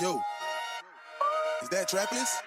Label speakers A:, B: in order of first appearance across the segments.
A: Yo, is that Trapless?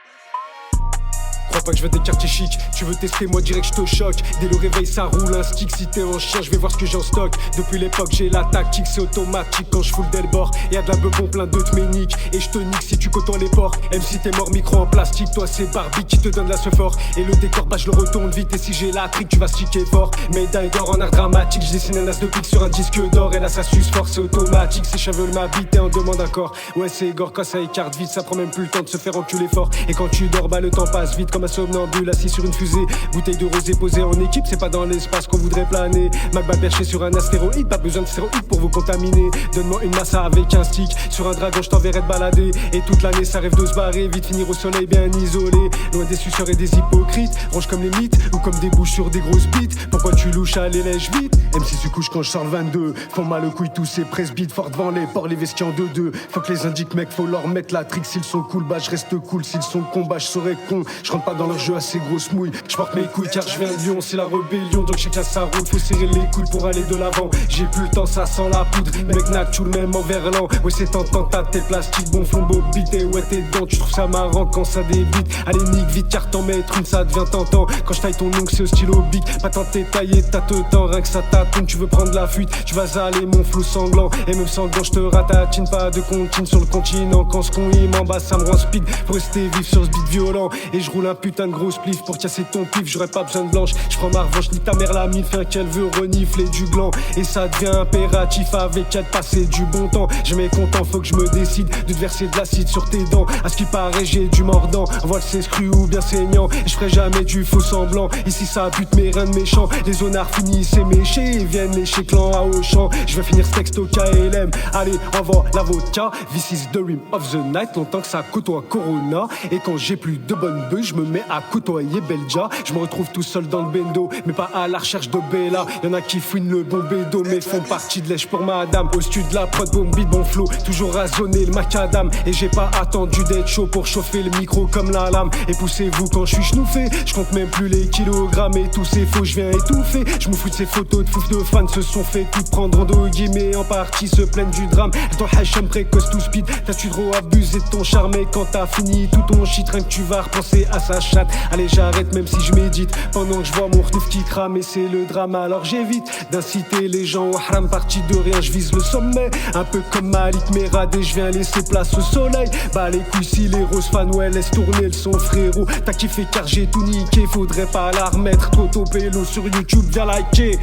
B: Crois pas que je veux des quartiers chics, tu veux tester moi direct je te choque. Dès le réveil ça roule un stick, si t'es en chien je vais voir ce que j'ai en stock. Depuis l'époque j'ai la tactique, c'est automatique quand je fous le delbord. Y'a de la bebon plein de méniques et je te nique si tu côtoies les porcs. MC t'es mort micro en plastique, toi c'est Barbie qui te donne la fort. Et le décor bah je le retourne vite et si j'ai la trick tu vas sticker fort. Médaille d'or en art dramatique, je dessine un as de pique sur un disque d'or. Et là ça suce fort, c'est automatique, ses cheveux veulent m'habiter en demande d'accord. Ouais c'est gore quand ça écarte vite, ça prend même plus le temps de se faire enculer fort. Et quand tu dors bah le temps passe vite comme un somnambule assis sur une fusée. Bouteille de rosé posée en équipe, c'est pas dans l'espace qu'on voudrait planer. Magma perché sur un astéroïde, pas besoin de stéroïdes pour vous contaminer. Donne-moi une massa avec un stick, sur un dragon je t'enverrai te balader. Et toute l'année ça rêve de se barrer, vite finir au soleil bien isolé. Loin des suceurs et des hypocrites, range comme les mythes ou comme des bouches sur des grosses bites. Pourquoi tu louches, allez lèche vite. M6 tu couches quand je sors le 22. Font mal au couille tous ces presbytes, fort devant les ports, les vestis en 2-2. Faut que les indiques mec, faut leur mettre la trick. S'ils sont cool, bah je reste cool. S'ils sont con, bah je serai con. Je rentre pas dans leur jeu assez grosse mouille. Je porte mes couilles car je viens de Lyon, c'est la rébellion. Donc chacun sa route, faut serrer les coudes pour aller de l'avant. J'ai plus le temps, ça sent la poudre. Mec Natchou, le même en verlan. Ouais c'est tentant, ta tête plastique, bon flambeau bite. Et ouais t'es dedans, tu trouves ça marrant quand ça débite. Allez nique vite car t'en mettre une, ça devient tentant. Quand je taille ton ongle c'est au stylo bic. Pas tenter tailler, t'as te temps, rien que ça tâtonne. Tu veux prendre la fuite, tu vas aller mon flou sanglant. Et même sanglant, je te ratatine, pas de contine sur le continent. Quand ce con il m'embasse, ça me rend speed. Pour rester vif sur ce beat violent. Et je roule un putain de gros spliff pour casser ton pif, j'aurais pas besoin de blanche. Je prends ma revanche, ni ta mère la mille, fin qu'elle veut renifler du gland. Et ça devient impératif avec elle de passer du bon temps. Je m'ai content, faut que je me décide de te verser de l'acide sur tes dents. À ce qui paraît, j'ai du mordant. Voile c'est scru ou bien saignant. Et je ferai jamais du faux semblant. Ici ça bute mes reins de méchants. Les zonards finissent éméchés et viennent lécher clan à Auchan. Je vais finir ce texte au KLM. Allez, envoie la vodka. This is the rim of the night. Longtemps que ça côtoie Corona. Et quand j'ai plus de bonnes bœufs, je me mets à côtoyer Belja. Je me retrouve tout seul dans le bendo, mais pas à la recherche de Bella. Y'en a qui fouinent le bon bédo, mais font partie de lèche pour madame. Au stud de la prod, bon beat, bon flow, toujours raisonné le macadam. Et j'ai pas attendu d'être chaud pour chauffer le micro comme la lame. Et poussez-vous quand je suis chenoufé, je compte même plus les kilogrammes. Et tous ces faux, je viens étouffer. Je me fous de ces photos de fouf de fans se sont fait tout prendre en dos guillemets. En partie se plaignent du drame. Ton hacham précoce tout speed, t'as-tu trop abusé de ton charme. Et quand t'as fini tout ton shit, rien que tu vas repenser à sa chatte. Allez j'arrête même si je médite pendant que je vois mon rnif qui crame. Et c'est le drame alors j'évite d'inciter les gens au haram. Parti de rien je vise le sommet, un peu comme Malik Merad. Et je viens laisser place au soleil. Bah les couilles si les roses fans ouais laisse tourner le son frérot. T'as kiffé car j'ai tout niqué, faudrait pas la remettre. Toto Pélo sur YouTube viens liker.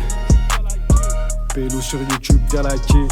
B: Pélo sur YouTube viens liker.